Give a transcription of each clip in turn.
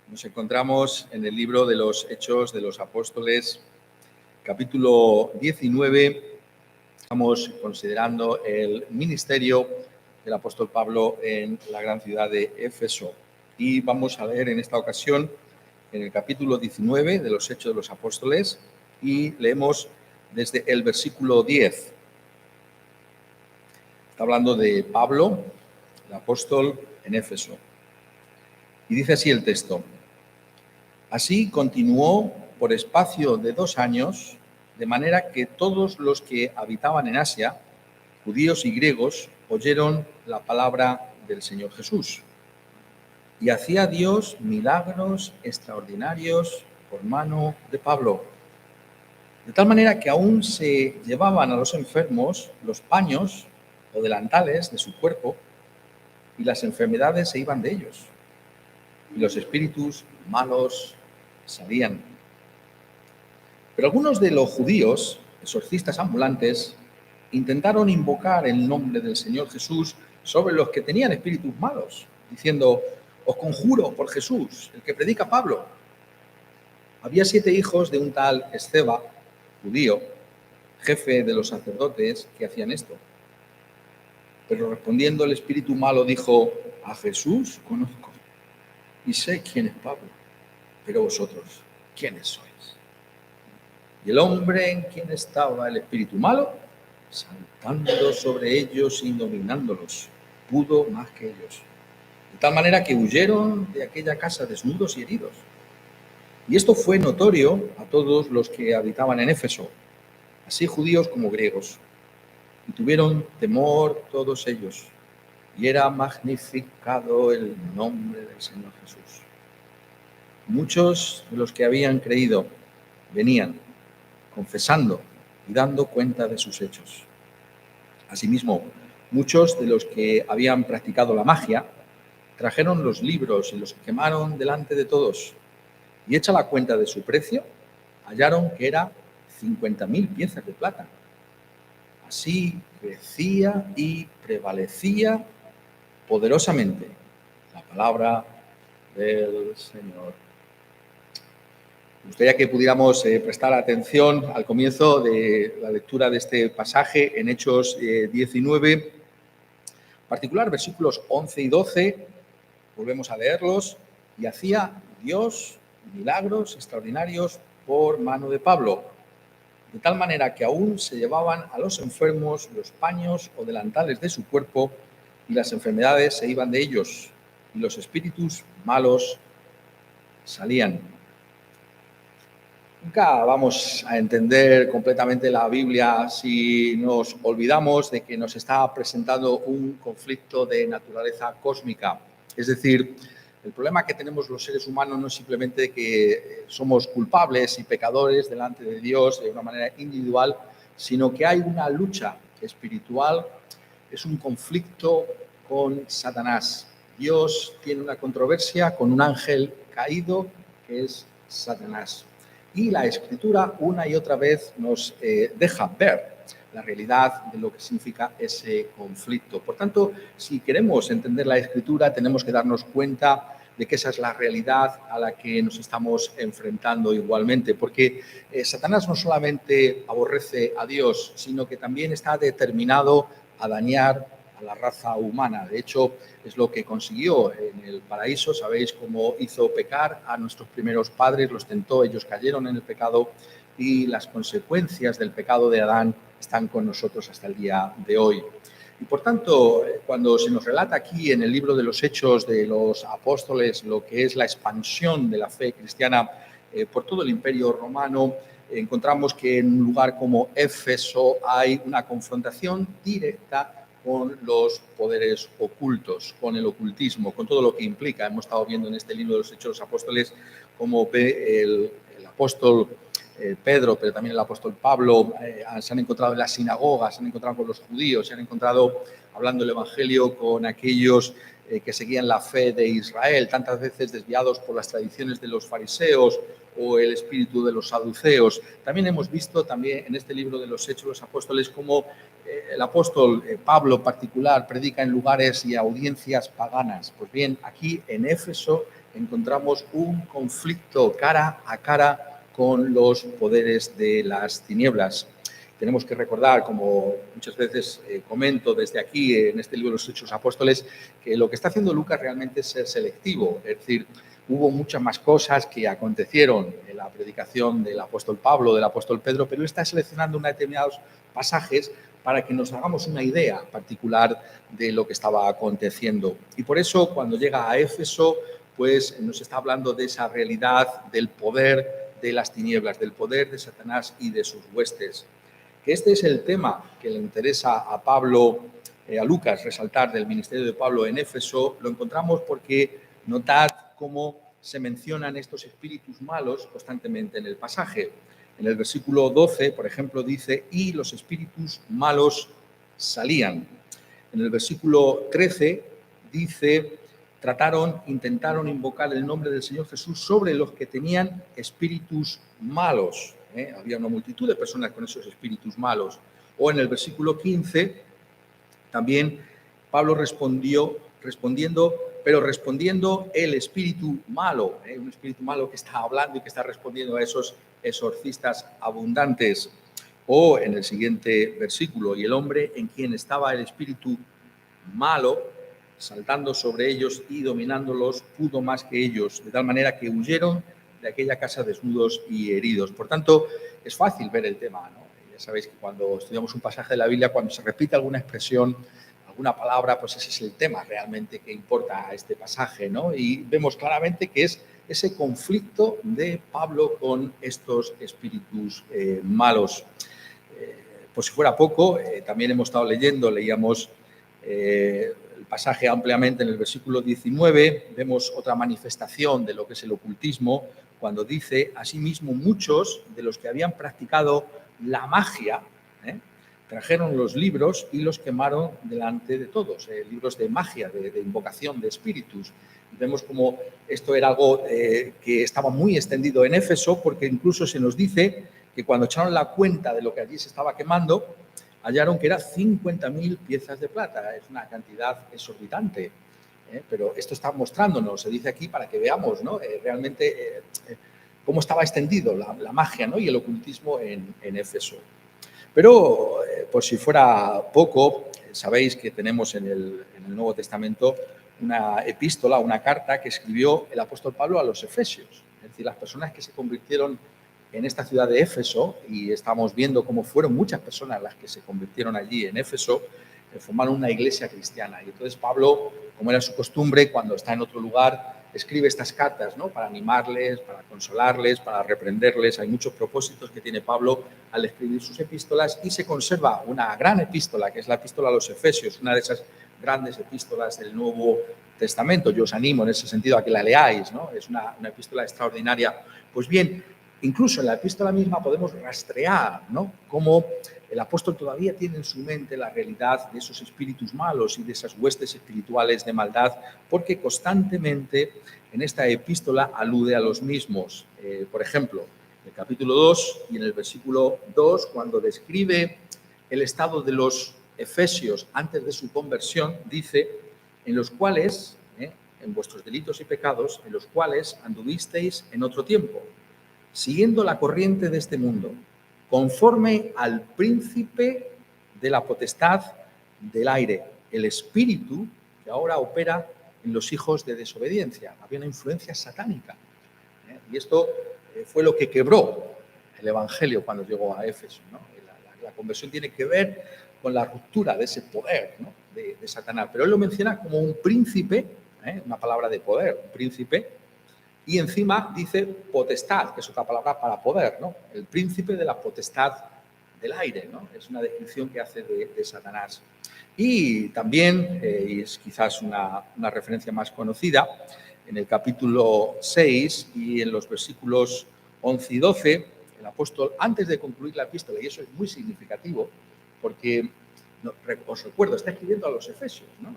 Nos encontramos en el libro de los Hechos de los Apóstoles, capítulo 19. Estamos considerando el ministerio del apóstol Pablo en la gran ciudad de Éfeso. Y vamos a leer en esta ocasión en el capítulo 19 de los Hechos de los Apóstoles y leemos desde el versículo 10. Está hablando de Pablo, el apóstol en Éfeso. Y dice así el texto: Así continuó por espacio de 2 años, de manera que todos los que habitaban en Asia, judíos y griegos, oyeron la palabra del Señor Jesús. Y hacía Dios milagros extraordinarios por mano de Pablo, de tal manera que aún se llevaban a los enfermos los paños o delantales de su cuerpo, y las enfermedades se iban de ellos, y los espíritus malos salían. Pero algunos de los judíos, exorcistas ambulantes, intentaron invocar el nombre del Señor Jesús sobre los que tenían espíritus malos, diciendo: os conjuro por Jesús, el que predica Pablo. Había 7 hijos de un tal Esceva, judío, jefe de los sacerdotes, que hacían esto. Pero respondiendo el espíritu malo dijo: a Jesús conozco y sé quién es Pablo, pero vosotros, ¿quiénes sois? Y el hombre en quien estaba el espíritu malo, saltando sobre ellos y dominándolos, pudo más que ellos, de tal manera que huyeron de aquella casa desnudos y heridos. Y esto fue notorio a todos los que habitaban en Éfeso, así judíos como griegos, y tuvieron temor todos ellos, y era magnificado el nombre del Señor Jesús. Muchos de los que habían creído venían confesando y dando cuenta de sus hechos. Asimismo, muchos de los que habían practicado la magia trajeron los libros y los quemaron delante de todos, y hecha la cuenta de su precio, hallaron que era 50.000 piezas de plata. Así crecía y prevalecía poderosamente la palabra del Señor. Me gustaría que pudiéramos prestar atención al comienzo de la lectura de este pasaje en Hechos 19, en particular versículos 11 y 12. Volvemos a leerlos. Y hacía Dios milagros extraordinarios por mano de Pablo, de tal manera que aún se llevaban a los enfermos los paños o delantales de su cuerpo, y las enfermedades se iban de ellos, y los espíritus malos salían. Nunca vamos a entender completamente la Biblia si nos olvidamos de que nos está presentando un conflicto de naturaleza cósmica. Es decir, el problema que tenemos los seres humanos no es simplemente que somos culpables y pecadores delante de Dios de una manera individual, sino que hay una lucha espiritual, es un conflicto con Satanás. Dios tiene una controversia con un ángel caído que es Satanás. Y la Escritura una y otra vez nos deja ver la realidad de lo que significa ese conflicto. Por tanto, si queremos entender la Escritura, tenemos que darnos cuenta de que esa es la realidad a la que nos estamos enfrentando igualmente, porque Satanás no solamente aborrece a Dios, sino que también está determinado a dañar a la raza humana. De hecho, es lo que consiguió en el paraíso. Sabéis cómo hizo pecar a nuestros primeros padres, los tentó, ellos cayeron en el pecado, y las consecuencias del pecado de Adán están con nosotros hasta el día de hoy. Y por tanto, cuando se nos relata aquí en el libro de los Hechos de los Apóstoles lo que es la expansión de la fe cristiana por todo el Imperio Romano, encontramos que en un lugar como Éfeso hay una confrontación directa con los poderes ocultos, con el ocultismo, con todo lo que implica. Hemos estado viendo en este libro de los Hechos de los Apóstoles cómo ve el apóstol Pedro, pero también el apóstol Pablo, se han encontrado en las sinagogas, se han encontrado con los judíos, se han encontrado hablando el Evangelio con aquellos que seguían la fe de Israel, tantas veces desviados por las tradiciones de los fariseos o el espíritu de los saduceos. También hemos visto también en este libro de los Hechos de los Apóstoles cómo el apóstol Pablo en particular predica en lugares y audiencias paganas. Pues bien, aquí en Éfeso encontramos un conflicto cara a cara con los poderes de las tinieblas. Tenemos que recordar, como muchas veces comento desde aquí en este libro de los Hechos Apóstoles, que lo que está haciendo Lucas realmente es ser selectivo. Es decir, hubo muchas más cosas que acontecieron en la predicación del apóstol Pablo, del apóstol Pedro, pero él está seleccionando unos determinados pasajes para que nos hagamos una idea particular de lo que estaba aconteciendo. Y por eso, cuando llega a Éfeso, pues nos está hablando de esa realidad del poder de las tinieblas, del poder de Satanás y de sus huestes. Que este es el tema que le interesa a Pablo, a Lucas, resaltar del ministerio de Pablo en Éfeso, lo encontramos porque notad cómo se mencionan estos espíritus malos constantemente en el pasaje. En el versículo 12, por ejemplo, dice, y los espíritus malos salían. En el versículo 13 dice, intentaron invocar el nombre del Señor Jesús sobre los que tenían espíritus malos. Había una multitud de personas con esos espíritus malos. O en el versículo 15, también Pablo respondiendo el espíritu malo, un espíritu malo que está hablando y que está respondiendo a esos exorcistas abundantes. O en el siguiente versículo, y el hombre en quien estaba el espíritu malo, saltando sobre ellos y dominándolos, pudo más que ellos, de tal manera que huyeron de aquella casa desnudos y heridos. Por tanto, es fácil ver el tema, ¿no? Ya sabéis que cuando estudiamos un pasaje de la Biblia, cuando se repite alguna expresión, alguna palabra, pues ese es el tema realmente que importa a este pasaje, ¿no? Y vemos claramente que es ese conflicto de Pablo con estos espíritus malos. Por si fuera poco, también hemos estado leíamos el pasaje ampliamente en el versículo 19, vemos otra manifestación de lo que es el ocultismo, cuando dice, asimismo, muchos de los que habían practicado la magia, trajeron los libros y los quemaron delante de todos, libros de magia, de invocación de espíritus. Y vemos como esto era algo que estaba muy extendido en Éfeso, porque incluso se nos dice que cuando echaron la cuenta de lo que allí se estaba quemando, hallaron que eran 50.000 piezas de plata. Es una cantidad exorbitante. Pero esto está mostrándonos, se dice aquí, para que veamos, ¿no? Realmente cómo estaba extendido la magia, ¿no? Y el ocultismo en Éfeso. Pero, por si fuera poco, sabéis que tenemos en el Nuevo Testamento una epístola, una carta que escribió el apóstol Pablo a los efesios. Es decir, las personas que se convirtieron en esta ciudad de Éfeso, y estamos viendo cómo fueron muchas personas las que se convirtieron allí en Éfeso, formaron una iglesia cristiana. Y entonces Pablo, como era su costumbre, cuando está en otro lugar, escribe estas cartas, ¿no? Para animarles, para consolarles, para reprenderles. Hay muchos propósitos que tiene Pablo al escribir sus epístolas y se conserva una gran epístola, que es la epístola a los Efesios, una de esas grandes epístolas del Nuevo Testamento. Yo os animo en ese sentido a que la leáis, ¿no? Es una epístola extraordinaria. Pues bien, incluso en la epístola misma podemos rastrear, ¿no? Cómo el apóstol todavía tiene en su mente la realidad de esos espíritus malos y de esas huestes espirituales de maldad, porque constantemente en esta epístola alude a los mismos. Por ejemplo, en el capítulo 2 y en el versículo 2, cuando describe el estado de los efesios antes de su conversión, dice, en los cuales, en vuestros delitos y pecados, en los cuales anduvisteis en otro tiempo, siguiendo la corriente de este mundo, conforme al príncipe de la potestad del aire, el espíritu que ahora opera en los hijos de desobediencia. Había una influencia satánica. Y esto fue lo que quebró el Evangelio cuando llegó a Éfeso, ¿no? La conversión tiene que ver con la ruptura de ese poder, ¿no? de Satanás. Pero él lo menciona como un príncipe, una palabra de poder, un príncipe, y encima dice potestad, que es otra palabra para poder, ¿no? El príncipe de la potestad del aire, ¿no? Es una descripción que hace de Satanás. Y también, y es quizás una referencia más conocida, en el capítulo 6 y en los versículos 11 y 12, el apóstol, antes de concluir la epístola, y eso es muy significativo, porque, os recuerdo, está escribiendo a los efesios, ¿no?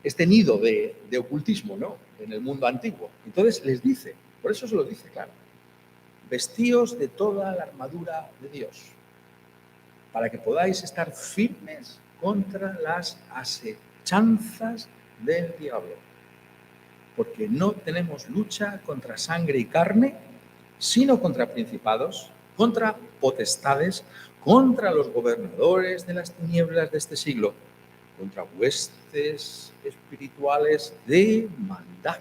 Este nido de ocultismo, ¿no? En el mundo antiguo. Entonces les dice, por eso se lo dice, claro, vestíos de toda la armadura de Dios, para que podáis estar firmes contra las asechanzas del diablo. porque no tenemos lucha contra sangre y carne, sino contra principados, contra potestades, contra los gobernadores de las tinieblas de este siglo, contra huestes espirituales de maldad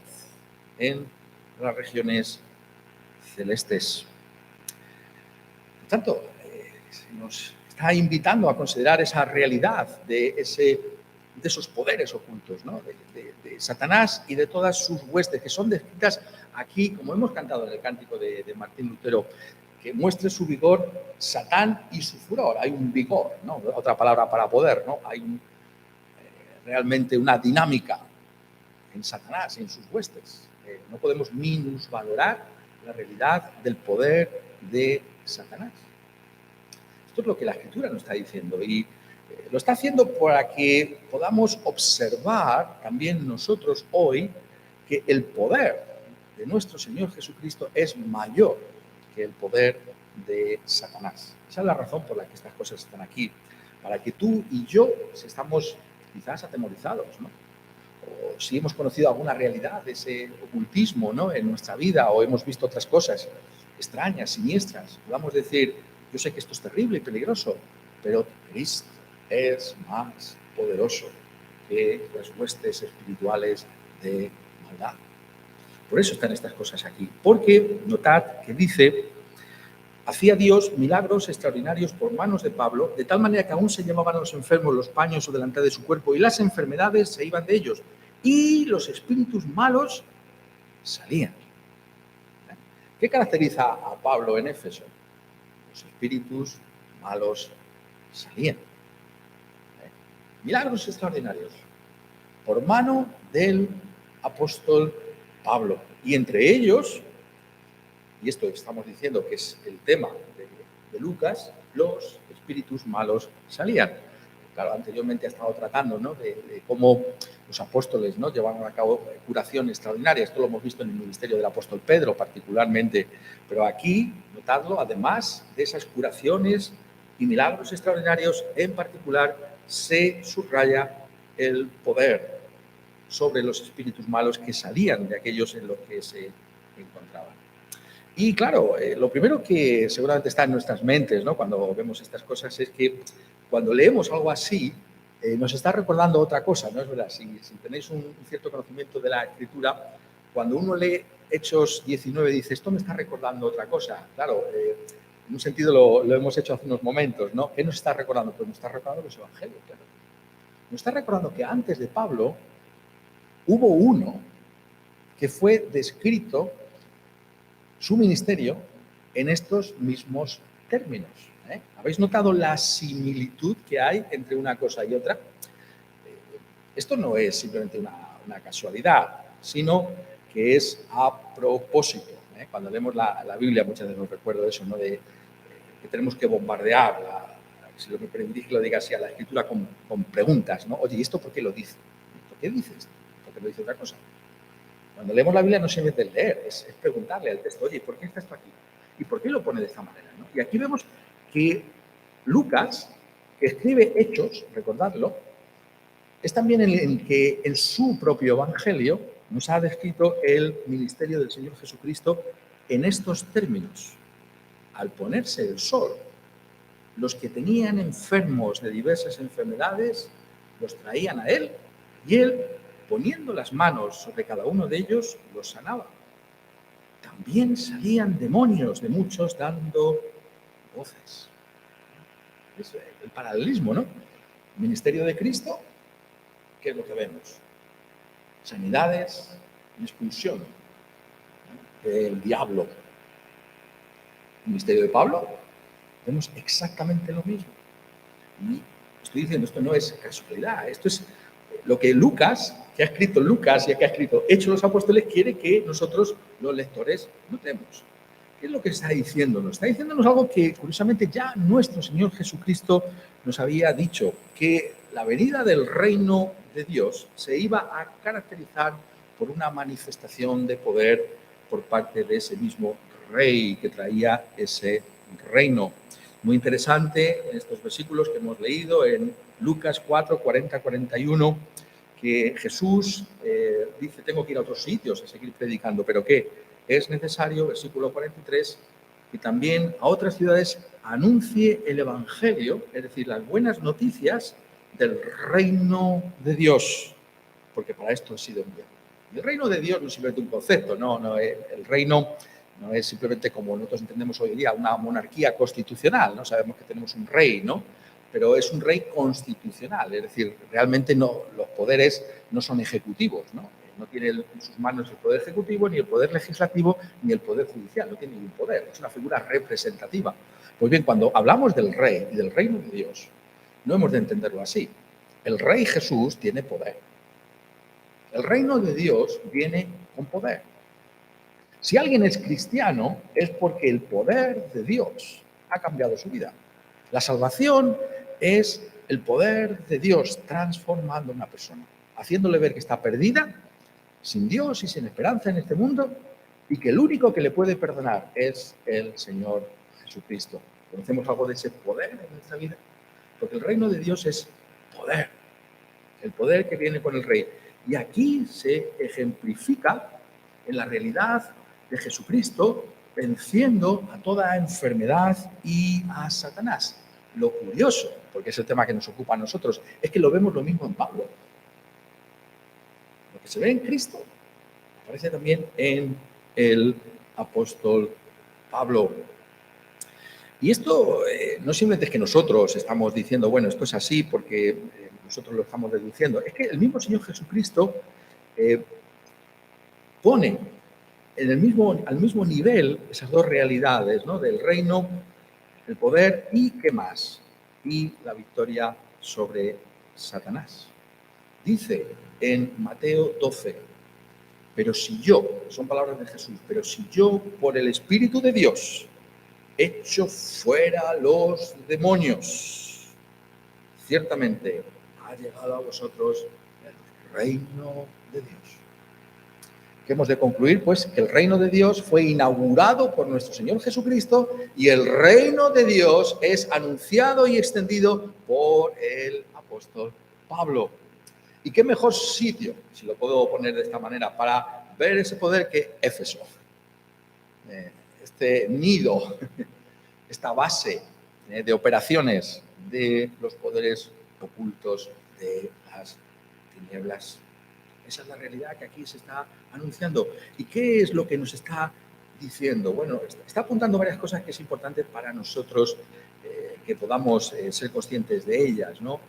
en las regiones celestes. Por tanto, nos está invitando a considerar esa realidad de esos poderes ocultos, ¿no? de Satanás y de todas sus huestes, que son descritas aquí, como hemos cantado en el cántico de Martín Lutero, que muestre su vigor Satán y su furor. Hay un vigor, ¿no? Otra palabra para poder, ¿no? Hay realmente una dinámica en Satanás y en sus huestes. No podemos minusvalorar la realidad del poder de Satanás. Esto es lo que la Escritura nos está diciendo y lo está haciendo para que podamos observar también nosotros hoy que el poder de nuestro Señor Jesucristo es mayor que el poder de Satanás. Esa es la razón por la que estas cosas están aquí, para que tú y yo, si estamos quizás atemorizados, ¿no? O si hemos conocido alguna realidad de ese ocultismo, ¿no? en nuestra vida, o hemos visto otras cosas extrañas, siniestras, podamos decir, yo sé que esto es terrible y peligroso, pero Cristo es más poderoso que las huestes espirituales de maldad. Por eso están estas cosas aquí. Porque notad que dice, hacía Dios milagros extraordinarios por manos de Pablo, de tal manera que aún se llevaban a los enfermos los paños o delantal de su cuerpo y las enfermedades se iban de ellos y los espíritus malos salían. ¿Qué caracteriza a Pablo en Éfeso? Los espíritus malos salían. Milagros extraordinarios por mano del apóstol Pablo. Y entre ellos, y esto estamos diciendo que es el tema de Lucas, los espíritus malos salían. Claro, anteriormente ha estado tratando, ¿no? de cómo los apóstoles, ¿no? llevaban a cabo curaciones extraordinarias. Esto lo hemos visto en el ministerio del apóstol Pedro particularmente. Pero aquí, notadlo, además de esas curaciones y milagros extraordinarios, en particular se subraya el poder sobre los espíritus malos que salían de aquellos en los que se encontraban. Y claro, lo primero que seguramente está en nuestras mentes, ¿no? cuando vemos estas cosas es que cuando leemos algo así, nos está recordando otra cosa, ¿no es verdad? Si tenéis un cierto conocimiento de la Escritura, cuando uno lee Hechos 19 dice, esto me está recordando otra cosa. Claro, en un sentido lo hemos hecho hace unos momentos, ¿no? ¿Qué nos está recordando? Pues nos está recordando los evangelios, claro. Nos está recordando que antes de Pablo hubo uno que fue descrito su ministerio en estos mismos términos. ¿Habéis notado la similitud que hay entre una cosa y otra? Esto no es simplemente una casualidad, sino que es a propósito. Cuando leemos la Biblia muchas veces nos recuerdo eso, ¿no? de que tenemos que bombardear, si lo que permitís que lo diga así, a la Escritura con preguntas, ¿no? Oye, ¿y esto por qué lo dice? ¿Por qué dice esto? ¿Por qué no dice otra cosa? Cuando leemos la Biblia no se mete el leer, es preguntarle al texto, oye, ¿por qué está esto aquí? ¿Y por qué lo pone de esta manera? ¿no? Y aquí vemos que Lucas, que escribe Hechos, recordadlo, es también el que en su propio Evangelio nos ha descrito el ministerio del Señor Jesucristo en estos términos. Al ponerse el sol, los que tenían enfermos de diversas enfermedades los traían a él y él, poniendo las manos sobre cada uno de ellos, los sanaba. También salían demonios de muchos dando voces. Es el paralelismo, ¿no? El ministerio de Cristo, ¿qué es lo que vemos? Sanidades y expulsión del diablo. El ministerio de Pablo, vemos exactamente lo mismo. Y estoy diciendo, esto no es casualidad, esto es lo que Lucas, que ha escrito Lucas y que ha escrito Hechos de los Apóstoles, quiere que nosotros, los lectores, notemos. ¿Qué es lo que está diciéndonos? Está diciéndonos algo que, curiosamente, ya nuestro Señor Jesucristo nos había dicho, que la venida del reino de Dios se iba a caracterizar por una manifestación de poder por parte de ese mismo rey que traía ese reino. Muy interesante en estos versículos que hemos leído en Lucas 4, 40, 41, que Jesús dice, tengo que ir a otros sitios a seguir predicando, pero que es necesario, versículo 43, que también a otras ciudades anuncie el Evangelio, es decir, las buenas noticias del reino de Dios, porque para esto he sido enviado. Y el reino de Dios no es simplemente un concepto, no, el reino no es simplemente como nosotros entendemos hoy en día, una monarquía constitucional, ¿no? Sabemos que tenemos un rey, ¿no? Pero es un rey constitucional, es decir, realmente no, los poderes no son ejecutivos, ¿no? No tiene en sus manos el poder ejecutivo, ni el poder legislativo, ni el poder judicial, no tiene ningún poder, es una figura representativa. Pues bien, cuando hablamos del rey y del reino de Dios, no hemos de entenderlo así. El rey Jesús tiene poder. El reino de Dios viene con poder. Si alguien es cristiano, es porque el poder de Dios ha cambiado su vida. La salvación es el poder de Dios transformando a una persona, haciéndole ver que está perdida, sin Dios y sin esperanza en este mundo, y que el único que le puede perdonar es el Señor Jesucristo. ¿Conocemos algo de ese poder en nuestra vida? Porque el reino de Dios es poder, el poder que viene con el Rey. Y aquí se ejemplifica en la realidad de Jesucristo venciendo a toda enfermedad y a Satanás. Lo curioso, porque es el tema que nos ocupa a nosotros, es que lo vemos lo mismo en Pablo. Lo que se ve en Cristo aparece también en el apóstol Pablo. Y esto no simplemente es que nosotros estamos diciendo, bueno, esto es así porque nosotros lo estamos deduciendo. Es que el mismo Señor Jesucristo pone al mismo nivel esas dos realidades, ¿no? Del reino, el poder y ¿qué más? Y la victoria sobre Satanás. Dice en Mateo 12, pero si yo, son palabras de Jesús, pero si yo por el Espíritu de Dios echo fuera los demonios, ciertamente ha llegado a vosotros el reino de Dios. ¿Qué hemos de concluir? Pues que el reino de Dios fue inaugurado por nuestro Señor Jesucristo y el reino de Dios es anunciado y extendido por el apóstol Pablo. ¿Y qué mejor sitio, si lo puedo poner de esta manera, para ver ese poder que Éfeso? Este nido, esta base de operaciones de los poderes ocultos de las tinieblas. Esa es la realidad que aquí se está anunciando. ¿Y qué es lo que nos está diciendo? Bueno, está apuntando varias cosas que es importante para nosotros que podamos ser conscientes de ellas, ¿no?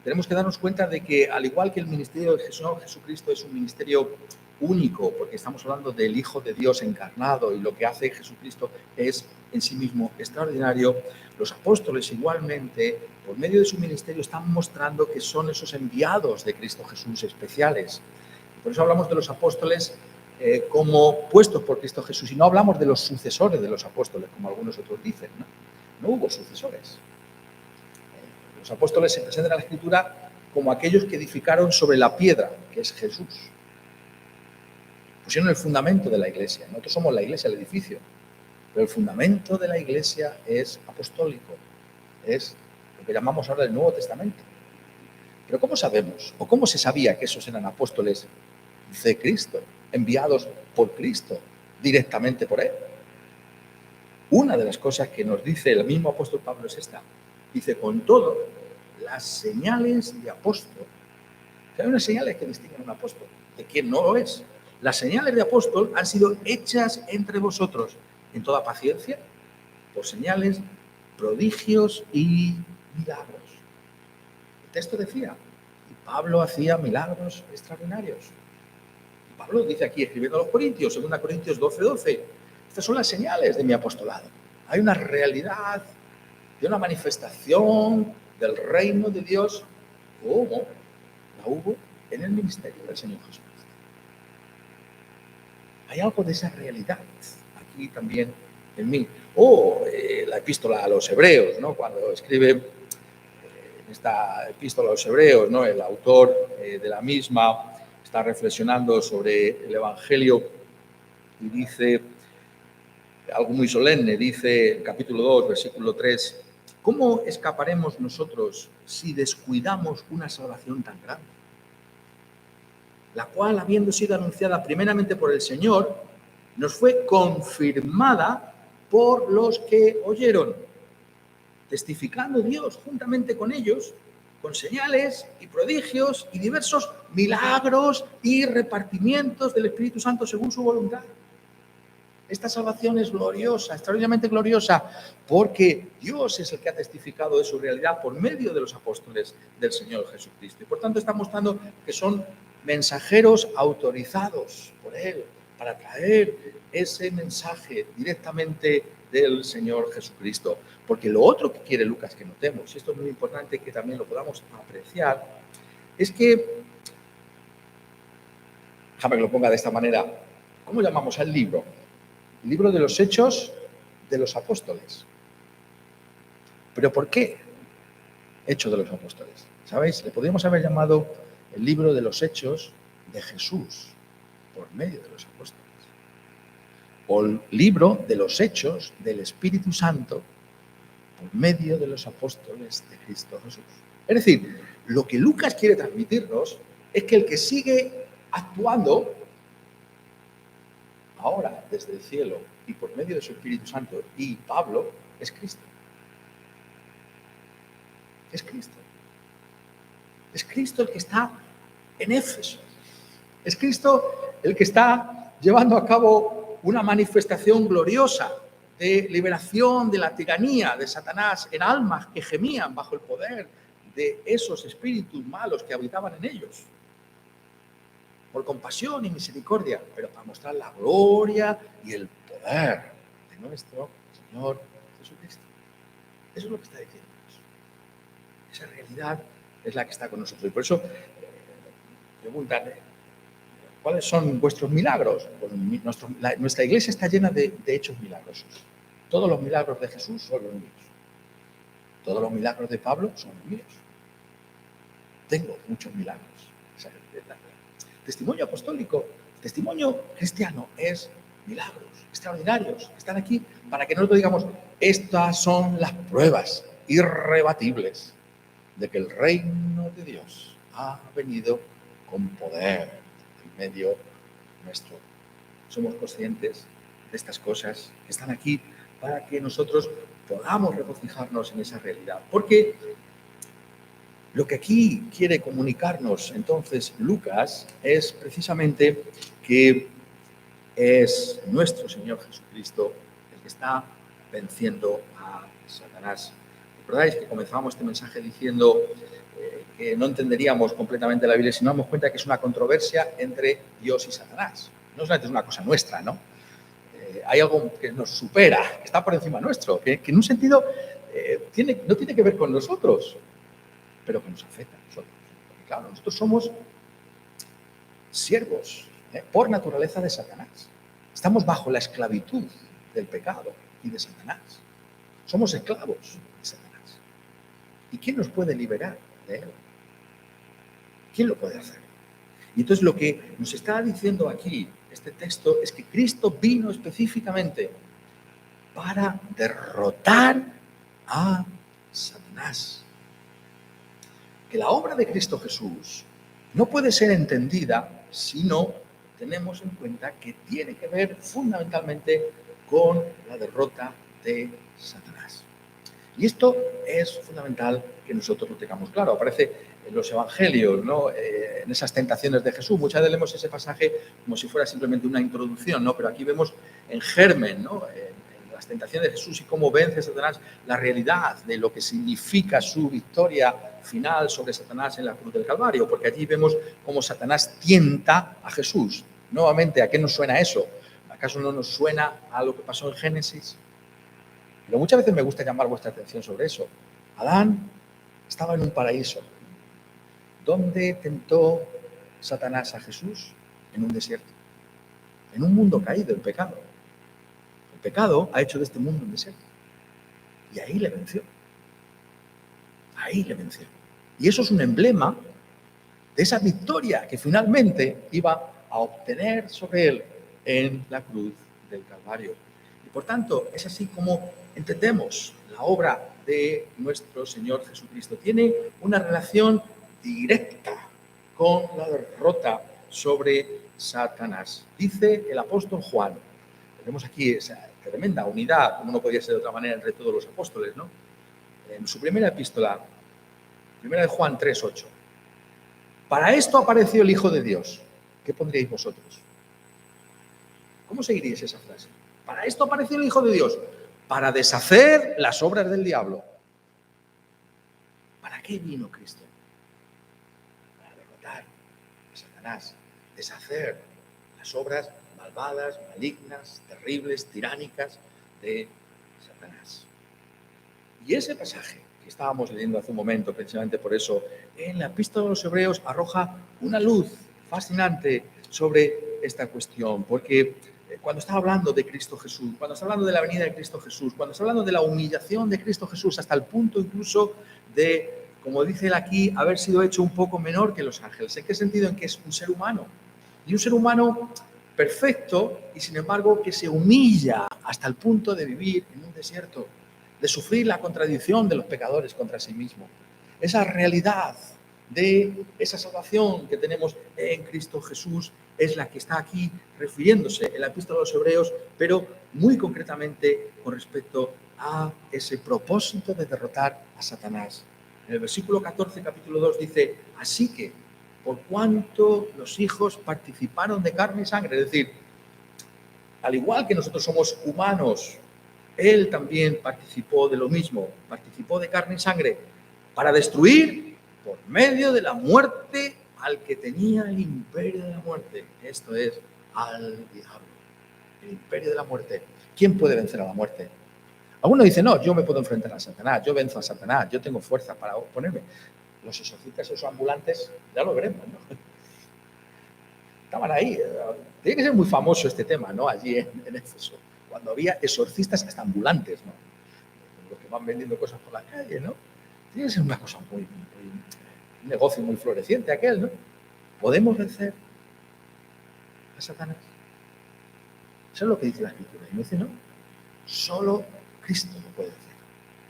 Tenemos que darnos cuenta de que, al igual que el ministerio de Jesucristo es un ministerio único, porque estamos hablando del Hijo de Dios encarnado y lo que hace Jesucristo es en sí mismo extraordinario, los apóstoles igualmente, por medio de su ministerio, están mostrando que son esos enviados de Cristo Jesús especiales. Por eso hablamos de los apóstoles como puestos por Cristo Jesús y no hablamos de los sucesores de los apóstoles, como algunos otros dicen, ¿no? No hubo sucesores. Los apóstoles se presentan en la Escritura como aquellos que edificaron sobre la piedra, que es Jesús. Pusieron el fundamento de la iglesia. Nosotros somos la iglesia, el edificio. Pero el fundamento de la iglesia es apostólico. Es lo que llamamos ahora el Nuevo Testamento. Pero ¿cómo sabemos o cómo se sabía que esos eran apóstoles de Cristo, enviados por Cristo, directamente por Él? Una de las cosas que nos dice el mismo apóstol Pablo es esta. Dice, con todo, las señales de apóstol. Hay unas señales que distinguen a un apóstol de quien no lo es. Las señales de apóstol han sido hechas entre vosotros en toda paciencia, por señales, prodigios y milagros. El texto decía, y Pablo hacía milagros extraordinarios. Y Pablo dice aquí, escribiendo a los Corintios, 2 Corintios 12:12, estas son las señales de mi apostolado. Hay una realidad de una manifestación del reino de Dios como la hubo en el ministerio del Señor Jesucristo. Hay algo de esa realidad aquí también en mí. La epístola a los Hebreos, ¿no? Cuando escribe en esta epístola a los Hebreos, ¿no? El autor de la misma está reflexionando sobre el Evangelio y dice algo muy solemne, dice el capítulo 2, versículo 3, ¿cómo escaparemos nosotros si descuidamos una salvación tan grande? la cual, habiendo sido anunciada primeramente por el Señor, nos fue confirmada por los que oyeron, testificando Dios juntamente con ellos, con señales y prodigios y diversos milagros y repartimientos del Espíritu Santo según su voluntad. Esta salvación es gloriosa, extraordinariamente gloriosa, porque Dios es el que ha testificado de su realidad por medio de los apóstoles del Señor Jesucristo. Y por tanto está mostrando que son mensajeros autorizados por Él para traer ese mensaje directamente del Señor Jesucristo. Porque lo otro que quiere Lucas que notemos, y esto es muy importante que también lo podamos apreciar, es que, déjame que lo ponga de esta manera, ¿cómo llamamos al libro? El libro de los Hechos de los Apóstoles. ¿Pero por qué Hechos de los Apóstoles? ¿Sabéis? Le podríamos haber llamado el libro de los Hechos de Jesús por medio de los apóstoles. O el libro de los Hechos del Espíritu Santo por medio de los apóstoles de Cristo Jesús. Es decir, lo que Lucas quiere transmitirnos es que el que sigue actuando ahora desde el cielo y por medio de su Espíritu Santo y Pablo es Cristo. Es Cristo. Es Cristo el que está en Éfeso. Es Cristo el que está llevando a cabo una manifestación gloriosa de liberación de la tiranía de Satanás en almas que gemían bajo el poder de esos espíritus malos que habitaban en ellos. Por compasión y misericordia, pero para mostrar la gloria y el poder de nuestro Señor Jesucristo. Eso es lo que está diciendo Dios. Esa realidad es la que está con nosotros. Y por eso preguntan, ¿cuáles son vuestros milagros? Pues nuestra iglesia está llena de hechos milagrosos. Todos los milagros de Jesús son los míos. Todos los milagros de Pablo son los míos. Tengo muchos milagros. Testimonio apostólico, testimonio cristiano es milagros extraordinarios. Están aquí para que nosotros digamos, estas son las pruebas irrebatibles de que el reino de Dios ha venido con poder en medio nuestro. Somos conscientes de estas cosas que están aquí para que nosotros podamos regocijarnos en esa realidad. Porque lo que aquí quiere comunicarnos entonces Lucas es precisamente que es nuestro Señor Jesucristo el que está venciendo a Satanás. ¿Recordáis que comenzamos este mensaje diciendo que no entenderíamos completamente la Biblia si no nos damos cuenta que es una controversia entre Dios y Satanás? No solamente es una cosa nuestra, ¿no? Hay algo que nos supera, que está por encima nuestro, que en un sentido no tiene que ver con nosotros, pero que nos afecta a nosotros. Porque claro, nosotros somos siervos por naturaleza de Satanás. Estamos bajo la esclavitud del pecado y de Satanás. Somos esclavos de Satanás. ¿Y quién nos puede liberar de él? ¿Quién lo puede hacer? Y entonces lo que nos está diciendo aquí este texto es que Cristo vino específicamente para derrotar a Satanás. Que la obra de Cristo Jesús no puede ser entendida si no tenemos en cuenta que tiene que ver fundamentalmente con la derrota de Satanás. Y esto es fundamental que nosotros lo tengamos claro. Aparece en los evangelios, ¿no? En esas tentaciones de Jesús. Muchas veces leemos ese pasaje como si fuera simplemente una introducción, ¿no? Pero aquí vemos en germen, ¿no? En las tentaciones de Jesús y cómo vence a Satanás la realidad de lo que significa su victoria final sobre Satanás en la cruz del Calvario. Porque allí vemos cómo Satanás tienta a Jesús. Nuevamente, ¿a qué nos suena eso? ¿Acaso no nos suena a lo que pasó en Génesis? Pero muchas veces me gusta llamar vuestra atención sobre eso. Adán estaba en un paraíso. ¿Dónde tentó Satanás a Jesús? En un desierto. En un mundo caído, el pecado. El pecado ha hecho de este mundo un desierto. Y ahí le venció. Ahí le venció. Y eso es un emblema de esa victoria que finalmente iba a obtener sobre él en la cruz del Calvario. Y por tanto, es así como entendemos la obra de nuestro Señor Jesucristo. Tiene una relación directa con la derrota sobre Satanás. Dice el apóstol Juan, tenemos aquí esa tremenda unidad, como no podía ser de otra manera entre todos los apóstoles, ¿no? En su primera epístola, primera de Juan 3:8. Para esto apareció el Hijo de Dios. ¿Qué pondríais vosotros? ¿Cómo seguiríais esa frase? Para esto apareció el Hijo de Dios, para deshacer las obras del diablo. ¿Para qué vino Cristo? Para derrotar a Satanás, deshacer las obras malvadas, malignas, terribles, tiránicas de Satanás. Y ese pasaje que estábamos leyendo hace un momento, precisamente por eso, en la Epístola de los Hebreos arroja una luz fascinante sobre esta cuestión, porque cuando está hablando de Cristo Jesús, cuando está hablando de la venida de Cristo Jesús, cuando está hablando de la humillación de Cristo Jesús, hasta el punto incluso de, como dice él aquí, haber sido hecho un poco menor que los ángeles. ¿En qué sentido? En que es un ser humano. Y un ser humano perfecto y, sin embargo, que se humilla hasta el punto de vivir en un desierto, de sufrir la contradicción de los pecadores contra sí mismo. Esa realidad de esa salvación que tenemos en Cristo Jesús es la que está aquí refiriéndose en la Epístola de los Hebreos, pero muy concretamente con respecto a ese propósito de derrotar a Satanás. En el versículo 14, capítulo 2, dice: así que, por cuanto los hijos participaron de carne y sangre, es decir, al igual que nosotros somos humanos, él también participó de lo mismo, participó de carne y sangre para destruir por medio de la muerte al que tenía el imperio de la muerte, esto es, al diablo, el imperio de la muerte. ¿Quién puede vencer a la muerte? Algunos dicen, no, yo me puedo enfrentar a Satanás, yo venzo a Satanás, yo tengo fuerza para oponerme. Los exorcistas, esos ambulantes, ya lo veremos, ¿no? Estaban ahí. Tiene que ser muy famoso este tema, ¿no? Allí en Éfeso, cuando había exorcistas hasta ambulantes, ¿no? Los que van vendiendo cosas por la calle, ¿no? Tiene que ser una cosa un negocio muy floreciente aquel, ¿no? ¿Podemos vencer a Satanás? Eso es lo que dice la Escritura. Y me dice, no, solo Cristo lo puede hacer,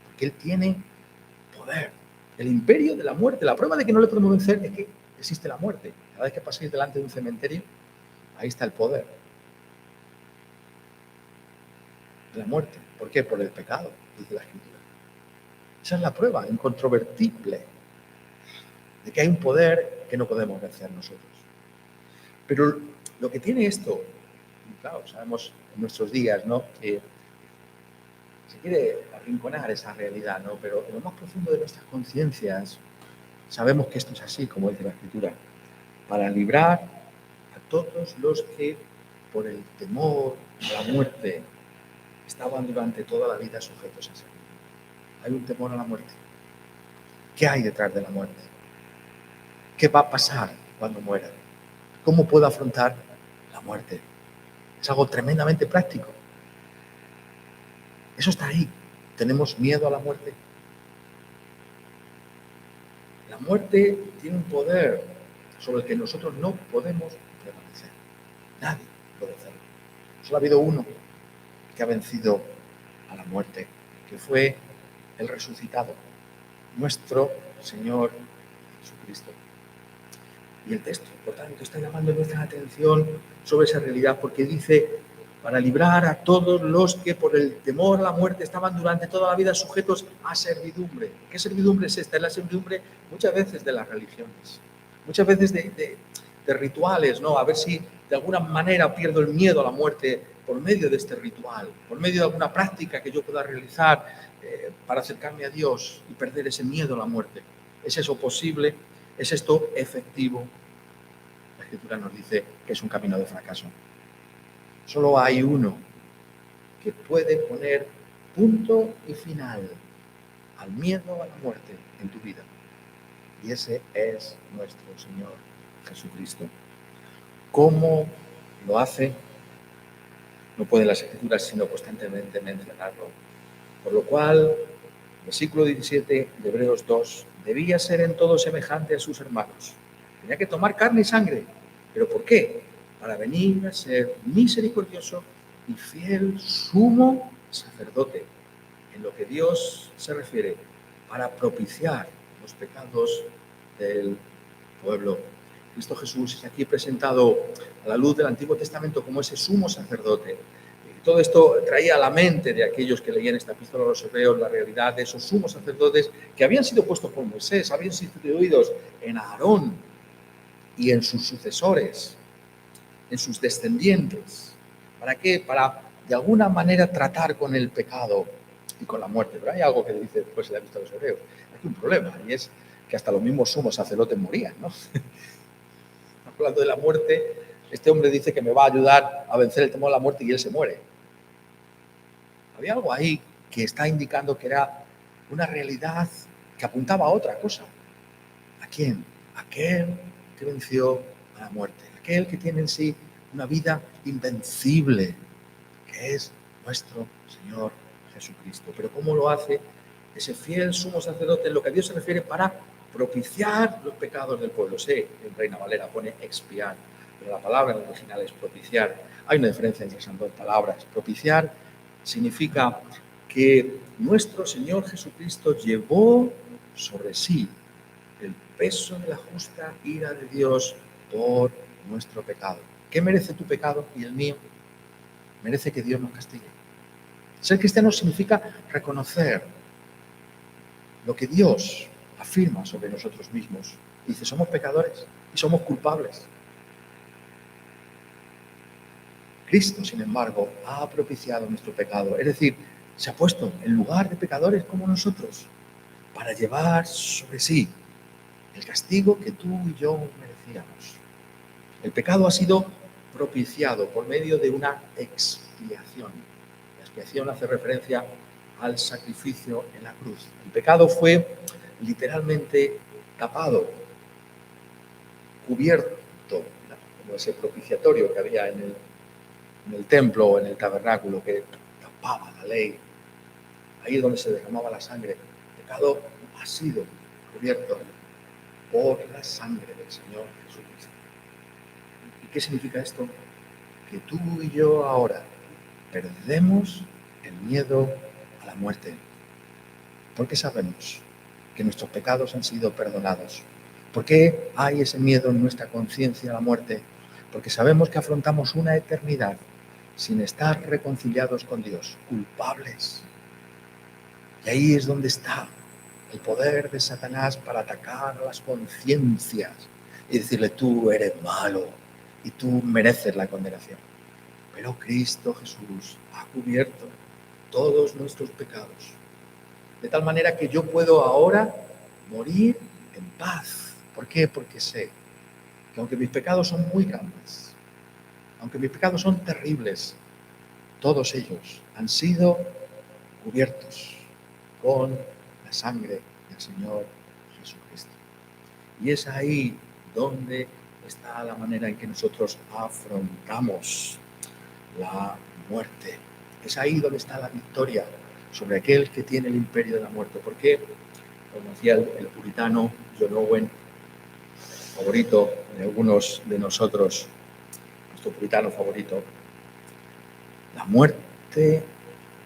porque Él tiene poder. El imperio de la muerte. La prueba de que no le podemos vencer es que existe la muerte. Cada vez que paséis delante de un cementerio, ahí está el poder de la muerte. ¿Por qué? Por el pecado, dice la Escritura. Esa es la prueba incontrovertible de que hay un poder que no podemos vencer nosotros. Pero lo que tiene esto, y claro, sabemos en nuestros días, ¿no?, que se quiere arrinconar esa realidad, ¿no? Pero en lo más profundo de nuestras conciencias sabemos que esto es así, como dice la Escritura, para librar a todos los que por el temor a la muerte estaban durante toda la vida sujetos a servidumbre. Hay un temor a la muerte. ¿Qué hay detrás de la muerte? ¿Qué va a pasar cuando muera? ¿Cómo puedo afrontar la muerte? Es algo tremendamente práctico. Eso está ahí. ¿Tenemos miedo a la muerte? La muerte tiene un poder sobre el que nosotros no podemos prevalecer. Nadie puede hacerlo. Solo ha habido uno que ha vencido a la muerte, que fue el resucitado, nuestro Señor Jesucristo. Y el texto, por tanto, está llamando nuestra atención sobre esa realidad, porque dice, para librar a todos los que por el temor a la muerte estaban durante toda la vida sujetos a servidumbre. ¿Qué servidumbre es esta? Es la servidumbre muchas veces de las religiones, muchas veces de rituales, ¿no? A ver si de alguna manera pierdo el miedo a la muerte por medio de este ritual, por medio de alguna práctica que yo pueda realizar para acercarme a Dios y perder ese miedo a la muerte. ¿Es eso posible? ¿Es esto efectivo? La Escritura nos dice que es un camino de fracaso. Solo hay uno que puede poner punto y final al miedo a la muerte en tu vida. Y ese es nuestro Señor Jesucristo. ¿Cómo lo hace? No pueden las Escrituras sino constantemente mencionarlo. Por lo cual, versículo 17 de Hebreos 2, debía ser en todo semejante a sus hermanos. Tenía que tomar carne y sangre. ¿Pero por qué? Para venir a ser misericordioso y fiel sumo sacerdote, en lo que Dios se refiere, para propiciar los pecados del pueblo. Cristo Jesús es aquí presentado a la luz del Antiguo Testamento como ese sumo sacerdote. Todo esto traía a la mente de aquellos que leían esta epístola a los hebreos la realidad de esos sumos sacerdotes que habían sido puestos por Moisés, habían sido instituidos en Aarón y en sus sucesores, en sus descendientes. ¿Para qué? Para, de alguna manera, tratar con el pecado y con la muerte. Pero hay algo que dice después en la epístola a los hebreos. Hay un problema, y es que hasta los mismos sumos sacerdotes morían, ¿no? Hablando de la muerte, este hombre dice que me va a ayudar a vencer el temor a la muerte y él se muere. Había algo ahí que está indicando que era una realidad que apuntaba a otra cosa. ¿A quién? Aquel que venció a la muerte, aquel que tiene en sí una vida invencible, que es nuestro Señor Jesucristo. Pero ¿cómo lo hace ese fiel sumo sacerdote en lo que a Dios se refiere para propiciar los pecados del pueblo? Sé, en Reina Valera pone expiar, pero la palabra en el original es propiciar. Hay una diferencia entre esas dos palabras. Propiciar significa que nuestro Señor Jesucristo llevó sobre sí el peso de la justa ira de Dios por nuestro pecado. ¿Qué merece tu pecado y el mío? Merece que Dios nos castigue. Ser cristiano significa reconocer lo que Dios afirma sobre nosotros mismos. Dice, somos pecadores y somos culpables. Cristo, sin embargo, ha propiciado nuestro pecado. Es decir, se ha puesto en lugar de pecadores como nosotros para llevar sobre sí el castigo que tú y yo merecíamos. El pecado ha sido propiciado por medio de una expiación. La expiación hace referencia al sacrificio en la cruz. El pecado fue literalmente tapado, cubierto, como ese propiciatorio que había en el templo o en el tabernáculo que tapaba la ley. Ahí es donde se derramaba la sangre. El pecado ha sido cubierto por la sangre del Señor Jesucristo. ¿Y qué significa esto? Que tú y yo ahora perdemos el miedo a la muerte, porque sabemos que nuestros pecados han sido perdonados. ¿Por qué hay ese miedo en nuestra conciencia a la muerte? Porque sabemos que afrontamos una eternidad sin estar reconciliados con Dios, culpables. Y ahí es donde está el poder de Satanás para atacar las conciencias y decirle, tú eres malo y tú mereces la condenación. Pero Cristo Jesús ha cubierto todos nuestros pecados, de tal manera que yo puedo ahora morir en paz. ¿Por qué? Porque sé que aunque mis pecados son muy grandes, aunque mis pecados son terribles, todos ellos han sido cubiertos con la sangre del Señor Jesucristo. Y es ahí donde está la manera en que nosotros afrontamos la muerte. Es ahí donde está la victoria sobre aquel que tiene el imperio de la muerte. Porque, como decía el puritano John Owen, favorito de algunos de nosotros, nuestro puritano favorito, la muerte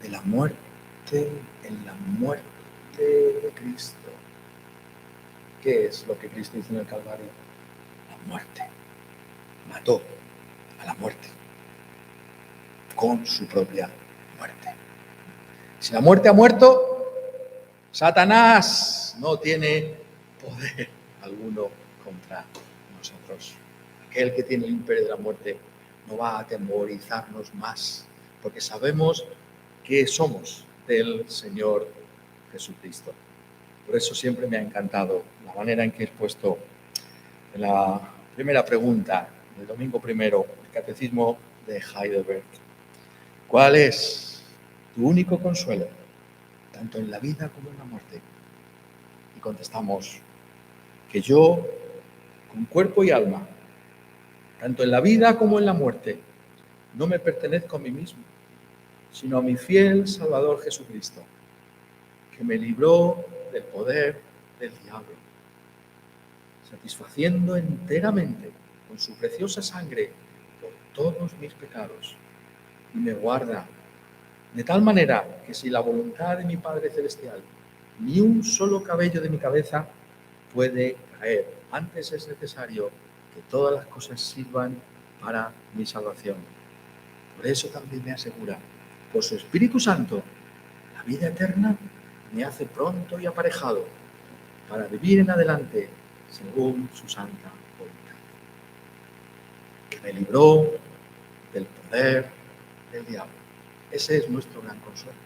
de la muerte en la muerte de Cristo. ¿Qué es lo que Cristo hizo en el Calvario? La muerte. Mató a la muerte con su propia muerte. Si la muerte ha muerto, Satanás no tiene poder alguno contra nosotros. Aquel que tiene el imperio de la muerte no va a atemorizarnos más, porque sabemos que somos del Señor Jesucristo. Por eso siempre me ha encantado la manera en que he puesto en la primera pregunta del domingo primero, el Catecismo de Heidelberg. ¿Cuál es tu único consuelo, tanto en la vida como en la muerte? Y contestamos que yo, con cuerpo y alma, tanto en la vida como en la muerte, no me pertenezco a mí mismo, sino a mi fiel Salvador Jesucristo, que me libró del poder del diablo, satisfaciendo enteramente con su preciosa sangre por todos mis pecados, y me guarda de tal manera que si la voluntad de mi Padre Celestial, ni un solo cabello de mi cabeza puede caer. Antes es necesario que todas las cosas sirvan para mi salvación. Por eso también me asegura, por su Espíritu Santo, la vida eterna me hace pronto y aparejado para vivir en adelante según su santa voluntad, que me libró del poder del diablo. Ese es nuestro gran consuelo.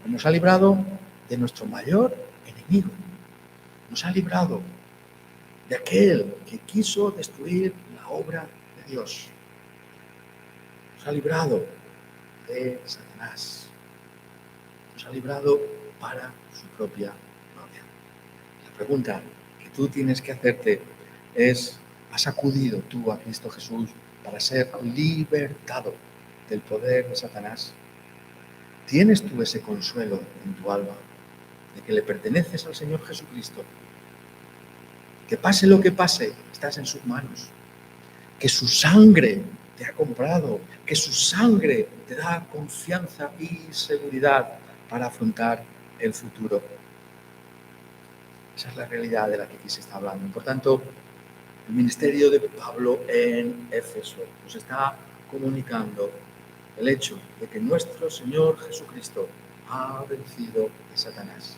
Nos ha librado de nuestro mayor enemigo. Nos ha librado de aquel que quiso destruir la obra de Dios. Nos ha librado de Satanás. Nos ha librado para su propia gloria. La pregunta que tú tienes que hacerte es: ¿has acudido tú a Cristo Jesús para ser libertado del poder de Satanás? ¿Tienes tú ese consuelo en tu alma de que le perteneces al Señor Jesucristo? Que pase lo que pase, estás en sus manos. Que su sangre te ha comprado, que su sangre te da confianza y seguridad para afrontar el futuro. Esa es la realidad de la que aquí se está hablando. Por tanto, el ministerio de Pablo en Éfeso nos está comunicando el hecho de que nuestro Señor Jesucristo ha vencido a Satanás.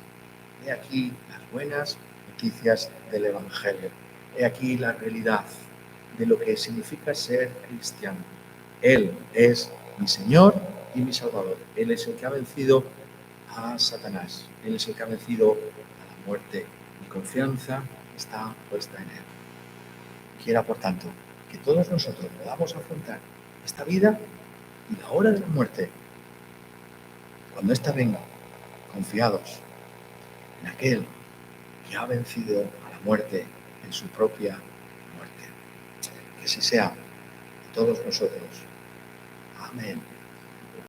He aquí las buenas noticias del Evangelio. He aquí la realidad de lo que significa ser cristiano. Él es mi Señor y mi Salvador. Él es el que ha vencido a Satanás. Él es el que ha vencido a la muerte. Mi confianza está puesta en Él. Quiera, por tanto, que todos nosotros podamos afrontar esta vida y la hora de la muerte, cuando ésta venga, confiados en aquel que ha vencido a la muerte en su propia muerte. Que así sea de todos nosotros. Amén.